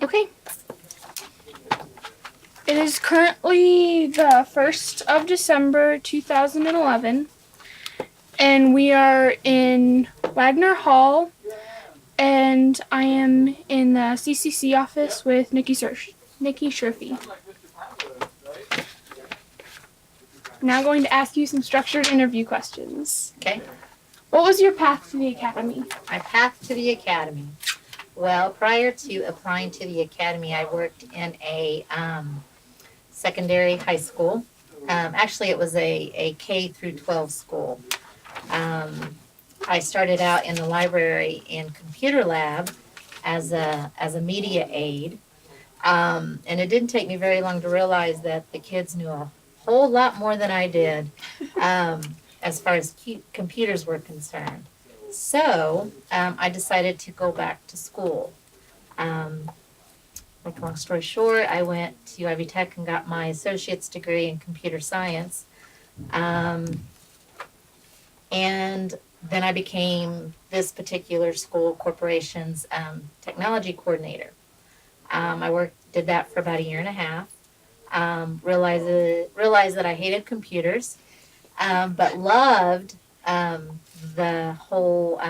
Okay. It is currently the 1st of December 2011, and we are in Wagner Hall, and I am in the CCC office with Nikki Sherfy. I'm now going to ask you some structured interview questions. Okay. What was your path to the academy? My path to the academy. Well, prior to applying to the academy, I worked in a secondary high school. Actually, it was a K through 12 school. I started out in the library and computer lab as a media aide. And it didn't take me very long to realize that the kids knew a whole lot more than I did as far as computers were concerned. So I decided to go back to school. Make a long story short, I went to Ivy Tech and got my associate's degree in computer science. And then I became this particular school corporation's technology coordinator. I did that for about a year and a half. Realized that I hated computers, but loved the whole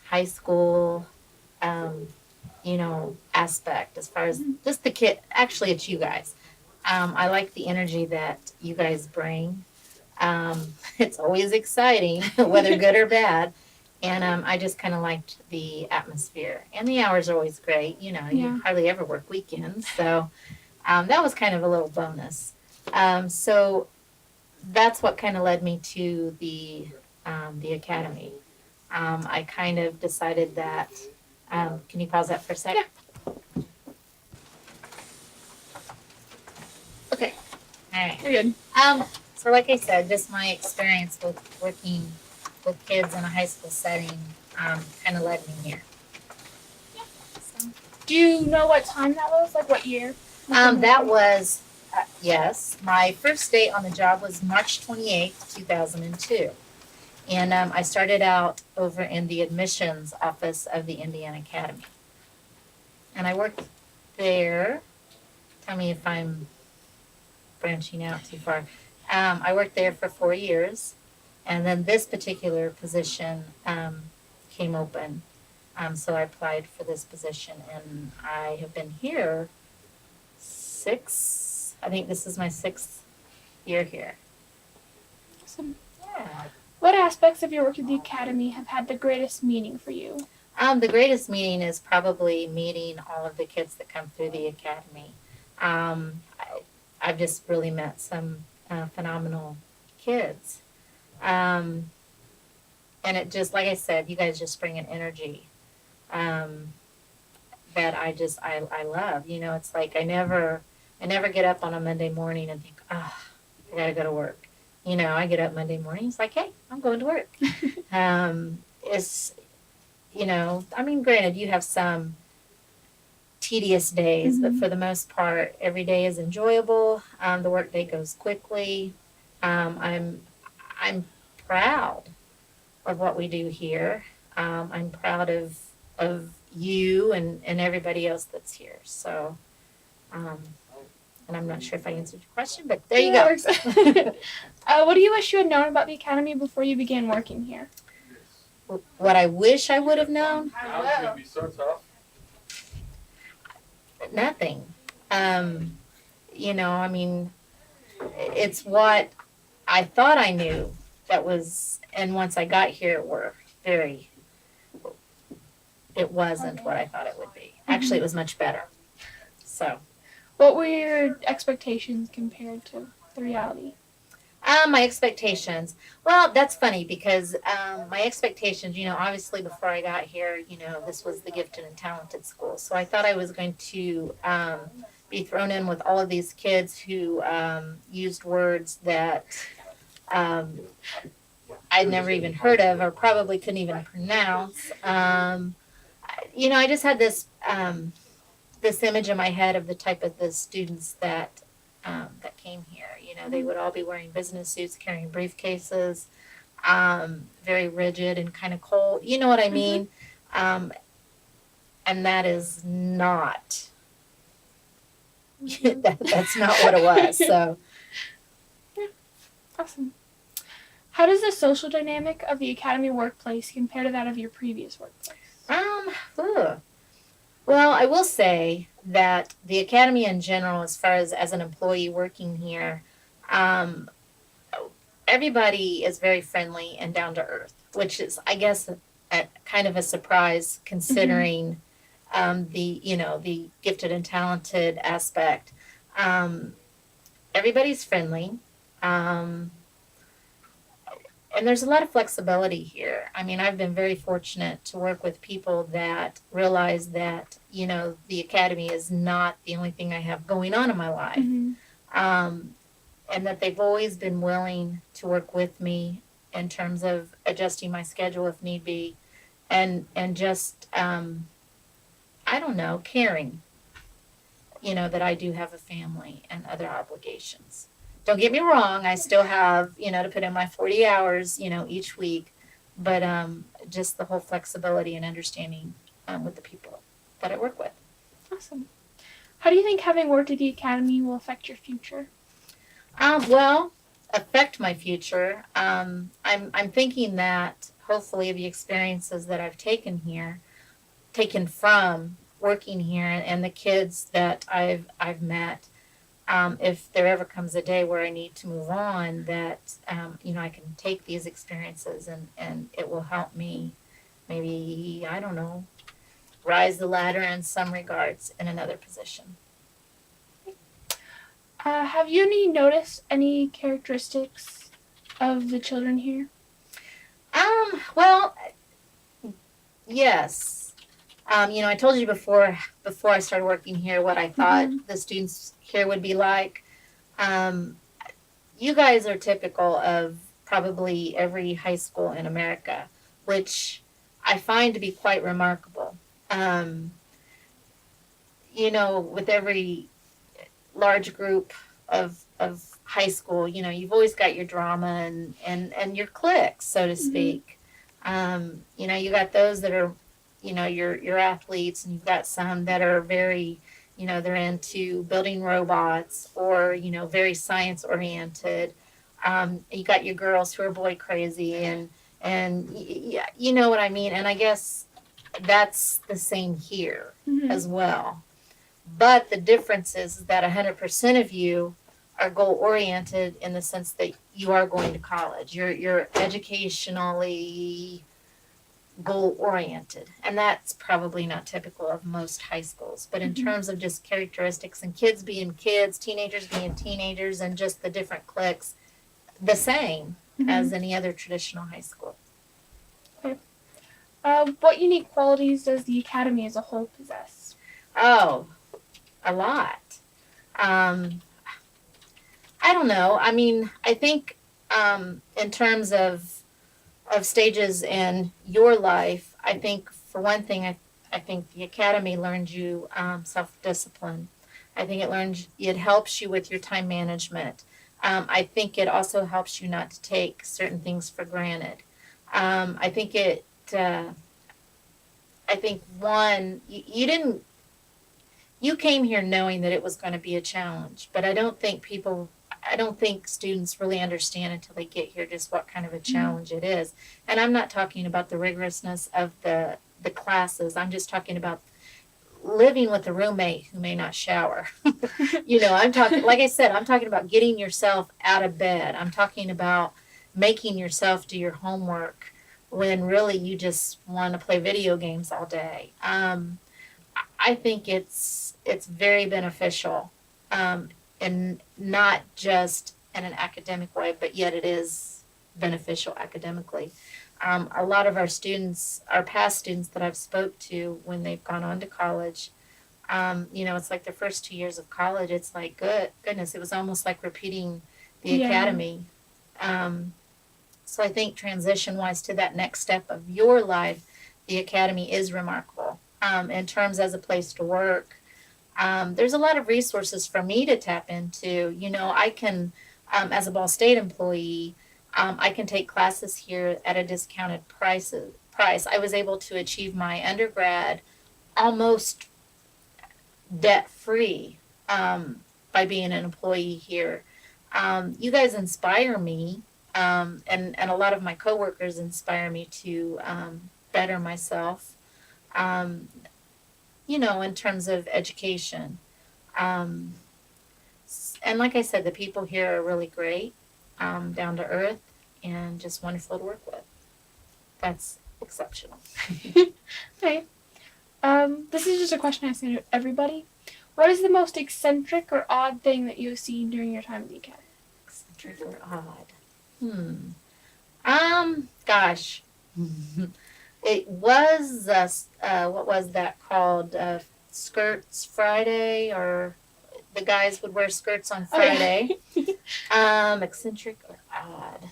high school, aspect as far as just the kid. Actually, it's you guys. I like the energy that you guys bring. It's always exciting, whether good or bad. And I just kind of liked the atmosphere. And the hours are always great. You hardly ever work weekends. So that was kind of a little bonus. So that's what kind of led me to the academy. I kind of decided that, can you pause that for a sec? Yeah. Okay. All right. You're good. So like I said, just my experience with working with kids in a high school setting kind of led me here. Yeah. So. Do you know what time that was? Like what year? That was, yes, my first day on the job was March 28th, 2002. And I started out over in the admissions office of the Indiana Academy. And I worked there. Tell me if I'm branching out too far. I worked there for 4 years. And then this particular position came open. So I applied for this position. And I have been here I think this is my 6th year here. Awesome. Yeah. What aspects of your work at the academy have had the greatest meaning for you? The greatest meaning is probably meeting all of the kids that come through the academy. I've just really met some phenomenal kids. And it just, like I said, you guys just bring an energy that I love. It's like I never get up on a Monday morning and think, I gotta go to work. I get up Monday morning, it's like, hey, I'm going to work. Granted, you have some tedious days, but for the most part, every day is enjoyable. The work day goes quickly. I'm proud of what we do here. I'm proud of you and everybody else that's here. So, and I'm not sure if I answered your question, but there you go. What do you wish you had known about the academy before you began working here? What I wish I would have known? It's going to be so tough. Nothing. It's what I thought I knew and once I got here, it wasn't what I thought it would be. Actually, it was much better. So. What were your expectations compared to the reality? My expectations. Well, that's funny because my expectations, obviously before I got here, this was the gifted and talented school. So I thought I was going to be thrown in with all of these kids who used words that I'd never even heard of or probably couldn't even pronounce. I just had this image in my head of the type of the students that came here. They would all be wearing business suits, carrying briefcases, very rigid and kind of cold. You know what I mean? And that is not, that's not what it was. So, Awesome. How does the social dynamic of the academy workplace compare to that of your previous workplace? ugh. Well, I will say that the academy in general, as far as an employee working here, um, everybody is very friendly and down to earth, which is, I guess, kind of a surprise considering the gifted and talented aspect. Um, Everybody's friendly. Um, and there's a lot of flexibility here. I mean, I've been very fortunate to work with people that realize that, the academy is not the only thing I have going on in my life. Mm-hmm. And that they've always been willing to work with me in terms of adjusting my schedule if need be, and just I don't know, caring, that I do have a family and other obligations. Don't get me wrong, I still have, to put in my 40 hours, each week, but just the whole flexibility and understanding with the people that I work with. Awesome. How do you think having worked at the academy will affect your future? Well, affect my future. I'm thinking that hopefully the experiences that I've taken from working here, and the kids that I've met, if there ever comes a day where I need to move on, that I can take these experiences and it will help me, maybe, I don't know, rise the ladder in some regards in another position. Have you noticed any characteristics of the children here? Well, yes. I told you before I started working here what I thought the students here would be like. You guys are typical of probably every high school in America, which I find to be quite remarkable. With every large group of high school, you've always got your drama and your cliques, so to speak. You got those that are, your athletes, and you've got some that are very, they're into building robots or, very science oriented. You got your girls who are boy crazy and you know what I mean. And I guess that's the same here as well. But the difference is that 100% of you are goal oriented in the sense that you are going to college. You're educationally goal oriented, and that's probably not typical of most high schools. But in terms of just characteristics and kids being kids, teenagers being teenagers, and just the different cliques, the same as any other traditional high school. Okay. What unique qualities does the academy as a whole possess? Oh, a lot. I don't know. I mean, I think in terms of stages in your life, I think for one thing, I think the academy learned you self-discipline. I think it helps you with your time management. I think it also helps you not to take certain things for granted. I think one, you came here knowing that it was going to be a challenge, but I don't think students really understand until they get here just what kind of a challenge it is. And I'm not talking about the rigorousness of the classes. I'm just talking about living with a roommate who may not shower. I'm talking, like I said, I'm talking about getting yourself out of bed. I'm talking about making yourself do your homework when really you just want to play video games all day. I think it's very beneficial, and not just in an academic way, but yet it is beneficial academically. A lot of our past students that I've spoke to when they've gone on to college, it's like their first 2 years of college. It's like, goodness, it was almost like repeating the academy. So I think transition-wise to that next step of your life, the academy is remarkable. In terms as a place to work, there's a lot of resources for me to tap into. I can, as a Ball State employee, I can take classes here at a discounted price. I was able to achieve my undergrad almost debt free by being an employee here. You guys inspire me, and a lot of my coworkers inspire me to better myself, um, in terms of education. Um, and like I said, the people here are really great, down to earth, and just wonderful to work with. That's exceptional. Okay. This is just a question I ask everybody. What is the most eccentric or odd thing that you've seen during your time at the academy? Eccentric or odd? Gosh. It was, what was that called? Skirts Friday, or the guys would wear skirts on Friday. Eccentric or odd?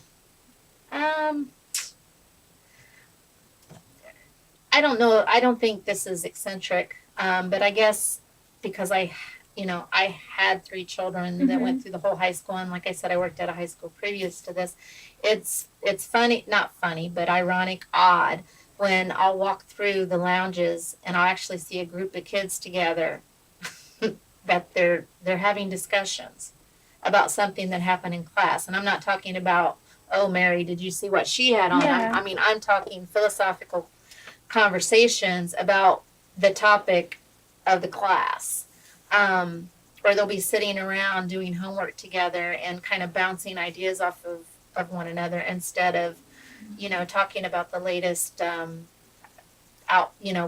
I don't know. I don't think this is eccentric, but I guess because I had 3 children that went through the whole high school, and like I said, I worked at a high school previous to this. It's funny, not funny, but ironic, odd when I'll walk through the lounges and I'll actually see a group of kids together that they're having discussions about something that happened in class, and I'm not talking about, oh, Mary, did you see what she had on? Yeah. I'm talking philosophical conversations about the topic of the class. Or they'll be sitting around doing homework together and kind of bouncing ideas off of one another instead of, talking about the latest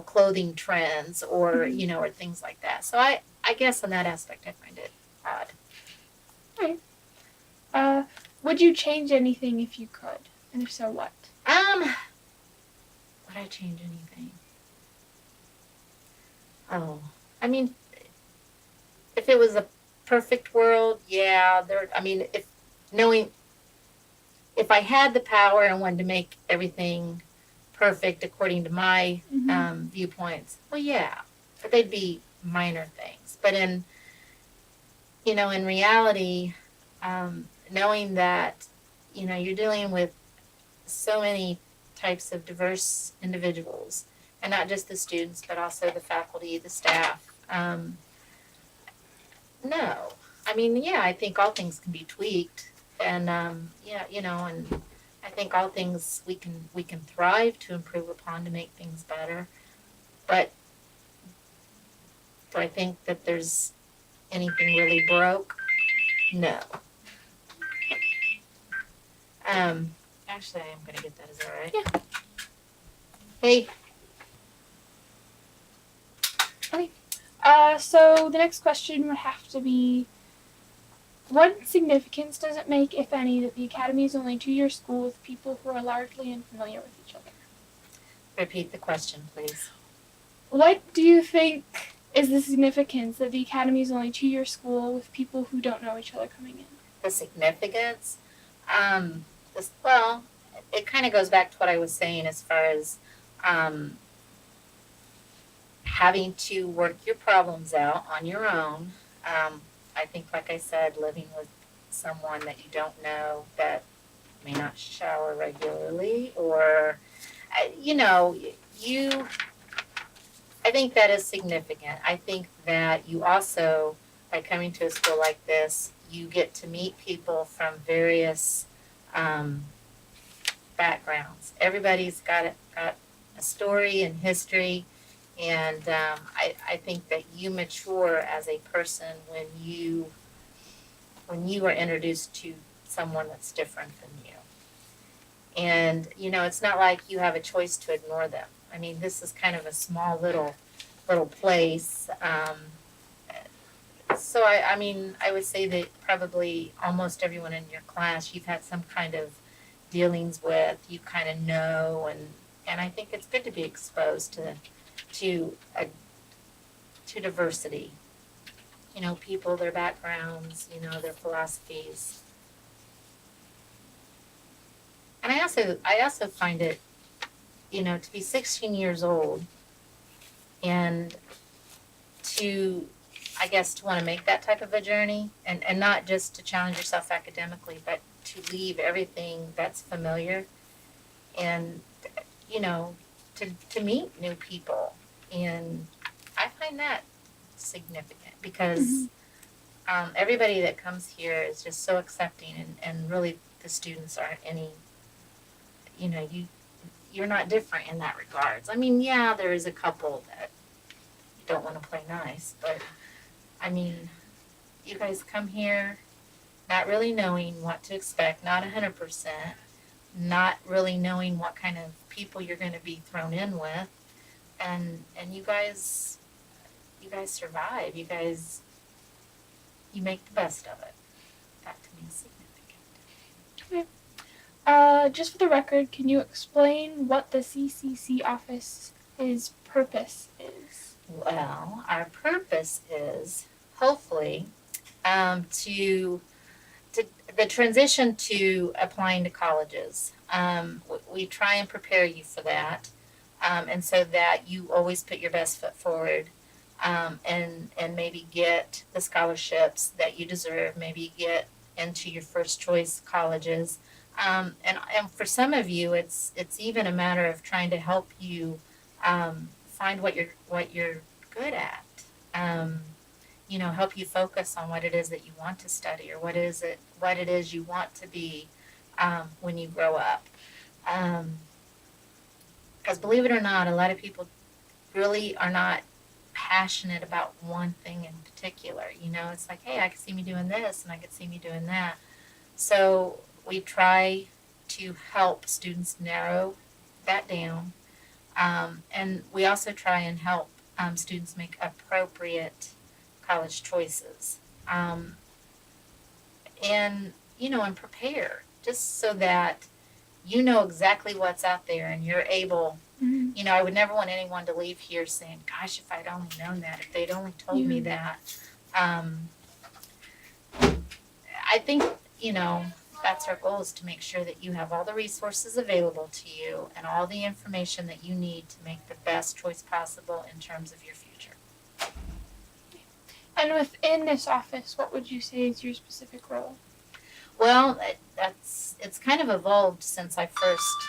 clothing trends or, or things like that. So I guess in that aspect I find it odd. Right. Would you change anything if you could? And if so, what? Would I change anything? Oh, I mean, if it was a perfect world, yeah. If I had the power and wanted to make everything perfect according to my viewpoints, well, yeah, but they'd be minor things. But in reality, knowing that, you're dealing with so many types of diverse individuals, and not just the students, but also the faculty, the staff. No, I think all things can be tweaked, and and I think all things we can thrive to improve upon to make things better. But do I think that there's anything really broke? No. Actually, I am going to get that. Is that all right? Yeah. Hey. So the next question would have to be, what significance does it make, if any, that the Academy is only a 2-year school with people who are largely unfamiliar with each other? Repeat the question, please. What do you think is the significance that the Academy is only a 2-year school with people who don't know each other coming in? The significance? It kind of goes back to what I was saying as far as having to work your problems out on your own. I think, like I said, living with someone that you don't know that may not shower regularly, or, I think that is significant. I think that you also, by coming to a school like this, you get to meet people from various backgrounds. Everybody's got a story and history. And I think that you mature as a person when you are introduced to someone that's different than you. And it's not like you have a choice to ignore them. This is kind of a small little place. So I would say that probably almost everyone in your class you've had some kind of dealings with. You kind of know, and I think it's good to be exposed to diversity, people, their backgrounds, their philosophies. And I also find it, to be 16 years old and to want to make that type of a journey, and not just to challenge yourself academically, but to leave everything that's familiar and, to meet new people and find that significant because everybody that comes here is just so accepting, and really the students aren't any, you're not different in that regards. I mean, yeah, there is a couple that don't want to play nice, but I mean, you guys come here not really knowing what to expect, not 100%, not really knowing what kind of people you're going to be thrown in with, and you guys survive. You make the best of it. That to me is significant. Just for the record, can you explain what the CCC office's purpose is? Well, our purpose is hopefully to the transition to applying to colleges. We try and prepare you for that, and so that you always put your best foot forward, and maybe get the scholarships that you deserve. Maybe get into your first choice colleges, and for some of you, it's even a matter of trying to help you find what you're good at. Help you focus on what it is that you want to study, or what it is you want to be when you grow up. Because believe it or not, a lot of people really are not passionate about one thing in particular. It's like, hey, I could see me doing this, and I could see me doing that. So we try to help students narrow that down, and we also try and help students make appropriate college choices, and prepare, just so that you know exactly what's out there, and you're able. I would never want anyone to leave here saying, gosh, if I'd only known that, if they'd only told me that. I think, that's our goal, is to make sure that you have all the resources available to you and all the information that you need to make the best choice possible in terms of your future. And within this office, what would you say is your specific role? Well, it's kind of evolved since I first.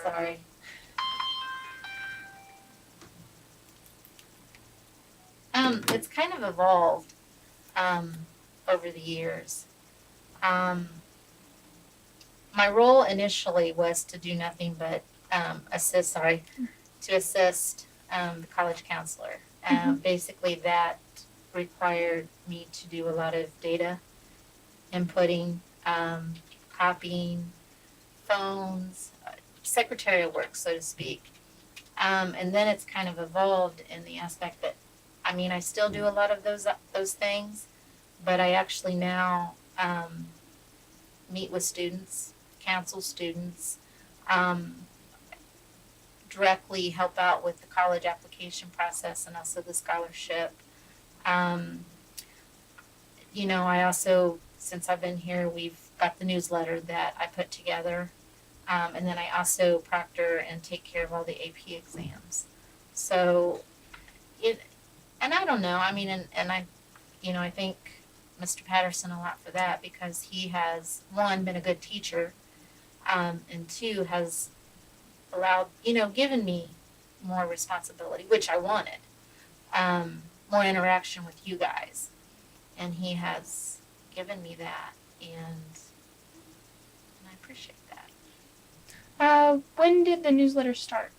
Sorry. It's kind of evolved over the years. My role initially was to do nothing but assist the college counselor. Basically, that required me to do a lot of data inputting, copying, phones, secretarial work, so to speak. And then it's kind of evolved in the aspect that, I still do a lot of those things, but I actually now meet with students, counsel students, directly help out with the college application process and also the scholarship. I also, since I've been here, we've got the newsletter that I put together. And then I also proctor and take care of all the AP exams. So, and I don't know, and I thank Mr. Patterson a lot for that, because he has, one, been a good teacher, and two, has allowed, given me more responsibility, which I wanted, more interaction with you guys. And he has given me that, and I appreciate that. When did the newsletter start?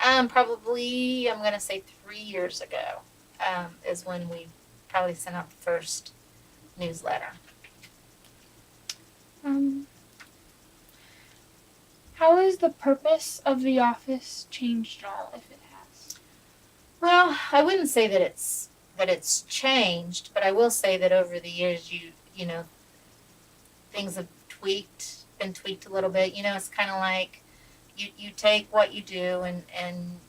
Probably, I'm going to say 3 years ago, is when we probably sent out the first newsletter. How has the purpose of the office changed at all, if it has? Well, I wouldn't say that it's changed, but I will say that over the years, things have been tweaked a little bit. It's kind of like you take what you do and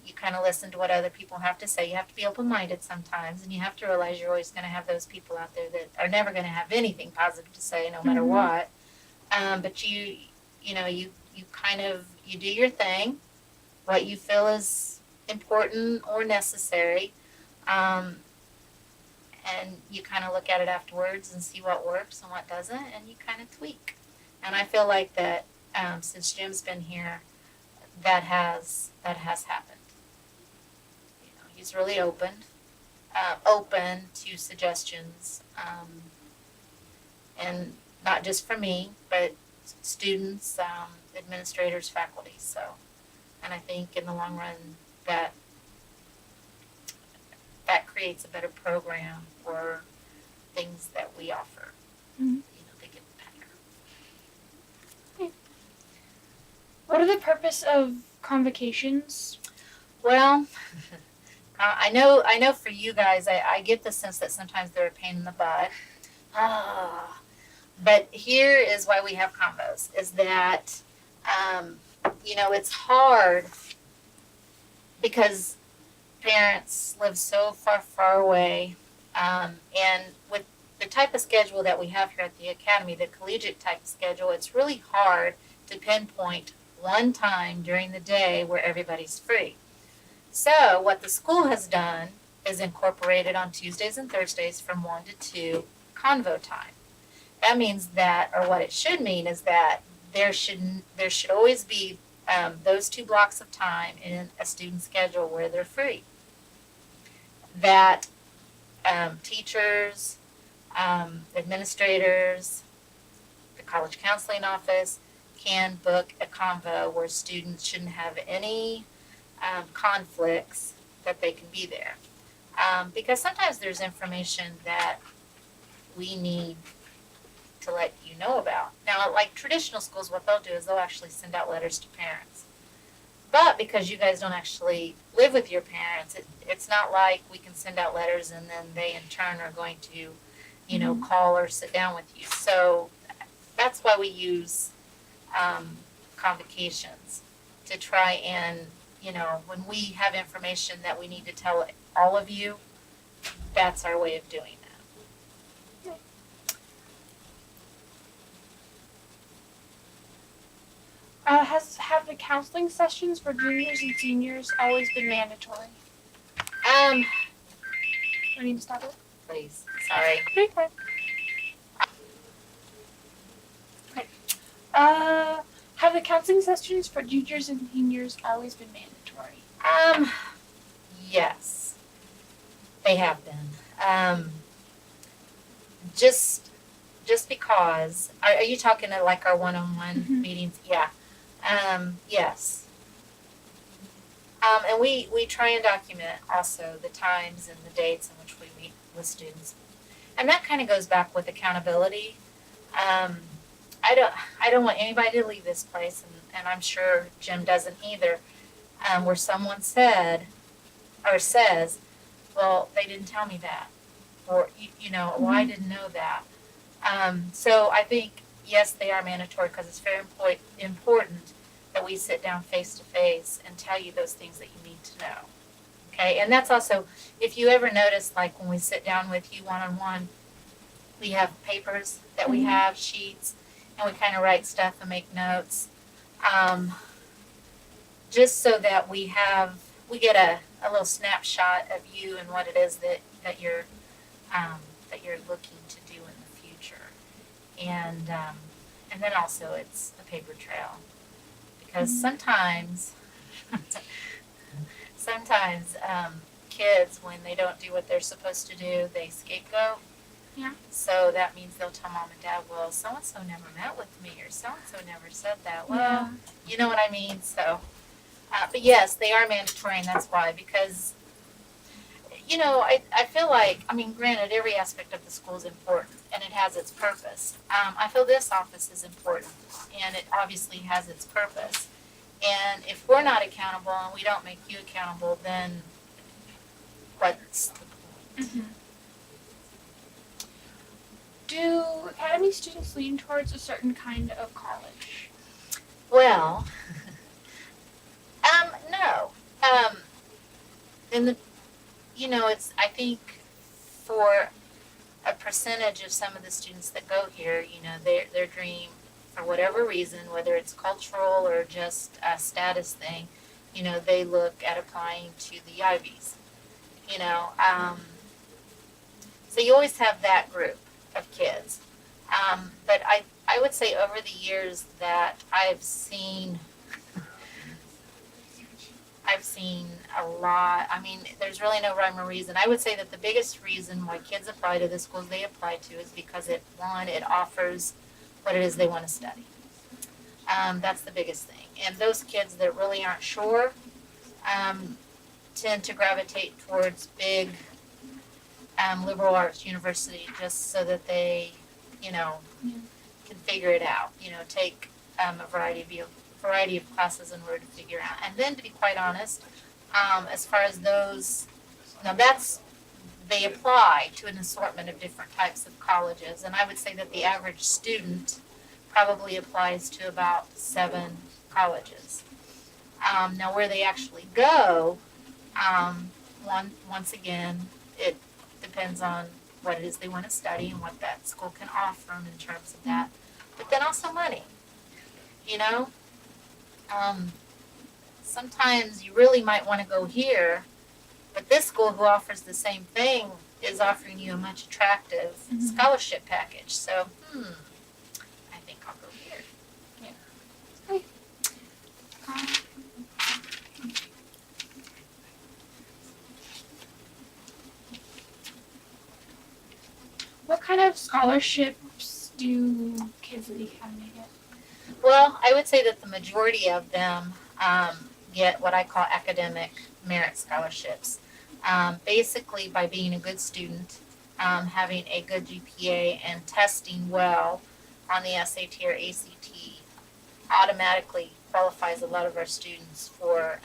you kind of listen to what other people have to say. You have to be open-minded sometimes, and you have to realize you're always going to have those people out there that are never going to have anything positive to say, no matter what. But you do your thing, what you feel is important or necessary, and you kind of look at it afterwards and see what works and what doesn't, and you kind of tweak. And I feel like that since Jim's been here, that has happened. He's really open to suggestions, and not just from me, but students, administrators, faculty. So, and I think in the long run that that creates a better program for things that we offer. Mhm. They get better. What are the purpose of convocations? Well, I know for you guys, I get the sense that sometimes they're a pain in the butt. But here is why we have combos, is that, it's hard because parents live so far away. And with the type of schedule that we have here at the academy, the collegiate type of schedule, it's really hard to pinpoint one time during the day where everybody's free. So what the school has done is incorporated on Tuesdays and Thursdays from 1 to 2 convo time. That means that, or what it should mean is that there should always be those 2 blocks of time in a student's schedule where they're free. That teachers, administrators, the college counseling office can book a convo where students shouldn't have any conflicts, that they can be there. Because sometimes there's information that we need to let you know about. Now, like traditional schools, what they'll do is they'll actually send out letters to parents. But because you guys don't actually live with your parents, it's not like we can send out letters and then they in turn are going to, call or sit down with you. So that's why we use convocations to try and, when we have information that we need to tell all of you, that's our way of doing that. Have the counseling sessions for juniors and seniors always been mandatory? Um, I need to stop it. Please, sorry. Okay. Have the counseling sessions for juniors and seniors always been mandatory? Yes, they have been. Just because, are you talking to like our one-on-one meetings? Yeah. Yes. And we try and document also the times and the dates in which we meet with students. And that kind of goes back with accountability. I don't want anybody to leave this place, and I'm sure Jim doesn't either, where someone said or says, well, they didn't tell me that, or, well, I didn't know that. So I think, yes, they are mandatory because it's very important that we sit down face to face and tell you those things that you need to know. Okay, and that's also, if you ever notice, like when we sit down with you one-on-one, we have papers that we have, sheets, and we kind of write stuff and make notes, just so that we get a little snapshot of you and what it is that you're looking to do in the future, and then also it's a paper trail, because sometimes kids, when they don't do what they're supposed to do, they scapegoat. Yeah. So that means they'll tell mom and dad, well, so-and-so never met with me, or so-and-so never said that. Well, you know what I mean? So, but yes, they are mandatory, and that's why, because, I feel like, granted, every aspect of the school is important, and it has its purpose. I feel this office is important, and it obviously has its purpose. And if we're not accountable and we don't make you accountable, then what's the point? Mm-hmm. Do academy students lean towards a certain kind of college? Well, no. It's, I think for a percentage of some of the students that go here, their dream, for whatever reason, whether it's cultural or just a status thing, they look at applying to the Ivies, so you always have that group of kids. But I would say over the years that I've seen I've seen a lot. I mean, there's really no rhyme or reason. I would say that the biggest reason why kids apply to the schools they apply to is because it offers what it is they want to study. That's the biggest thing. And those kids that really aren't sure tend to gravitate towards big liberal arts university just so that they, can figure it out. Take a variety of classes in order to figure out. And then, to be quite honest, as far as those, now they apply to an assortment of different types of colleges, and I would say that the average student probably applies to about 7 colleges. Now, where they actually go, once again, it depends on what it is they want to study and what that school can offer them in terms of that. But then also money, sometimes you really might want to go here, but this school who offers the same thing is offering you a much attractive scholarship package. So, I think I'll go here. Yeah. Okay. What kind of scholarships do kids at the academy get? Well, I would say that the majority of them get what I call academic merit scholarships. Basically, by being a good student, having a good GPA, and testing well on the SAT or ACT automatically qualifies a lot of our students for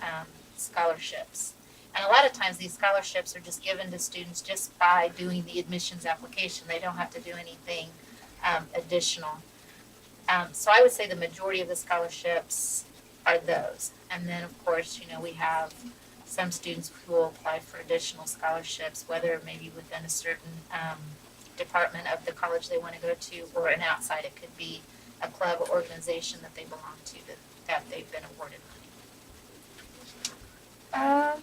scholarships. And a lot of times these scholarships are just given to students just by doing the admissions application. They don't have to do anything additional. So I would say the majority of the scholarships are those. And then, of course, we have some students who will apply for additional scholarships, whether maybe within a certain department of the college they want to go to, or an outside. It could be a club or organization that they belong to that they've been awarded money.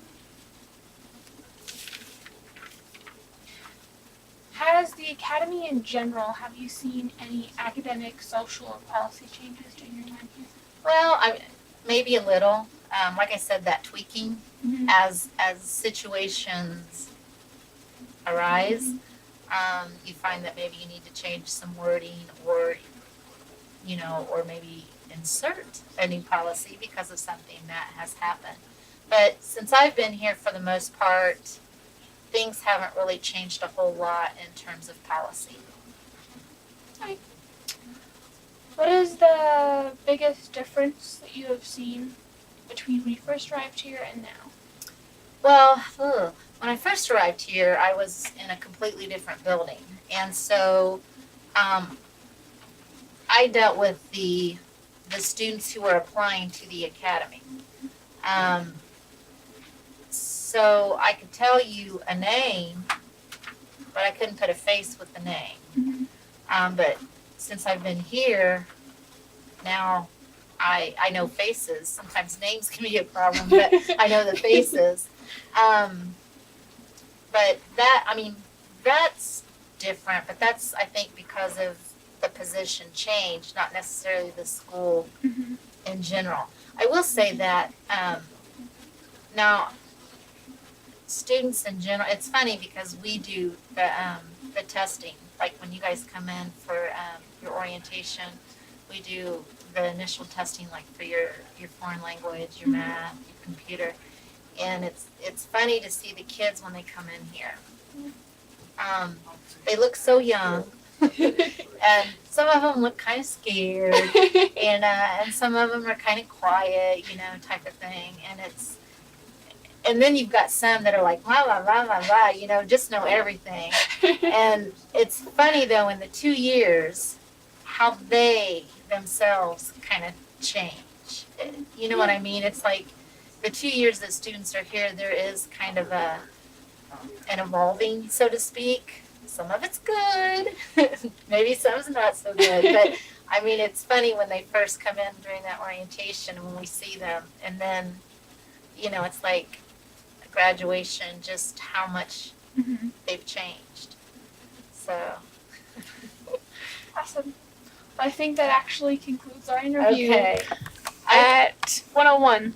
Has the academy in general, have you seen any academic, social, or policy changes during your time here? Well, maybe a little. Like I said, that tweaking as situations arise, you find that maybe you need to change some wording, or or maybe insert a new policy because of something that has happened. But since I've been here, for the most part, things haven't really changed a whole lot in terms of policy. Okay. What is the biggest difference that you have seen between when you first arrived here and now? Well, when I first arrived here, I was in a completely different building. And so I dealt with the students who were applying to the academy. So I could tell you a name, but I couldn't put a face with the name. But since I've been here, now I know faces. Sometimes names can be a problem, but I know the faces. But that's different, but that's, I think, because of the position change, not necessarily the school in general. I will say that now, students in general, it's funny because we do the testing. Like when you guys come in for your orientation, we do the initial testing, like for your foreign language, your math, your computer. And it's funny to see the kids when they come in here. They look so young, and some of them look kind of scared, and some of them are kind of quiet, type of thing. And then you've got some that are like, la, la, la, la, la, just know everything. And it's funny, though, in the 2 years, how they themselves kind of change. You know what I mean? It's like the 2 years that students are here, there is kind of an evolving, so to speak. Some of it's good. Maybe some's not so good. But, it's funny when they first come in during that orientation, when we see them. And then, it's like graduation, just how much they've changed. So. Awesome. I think that actually concludes our interview. Okay. At 101.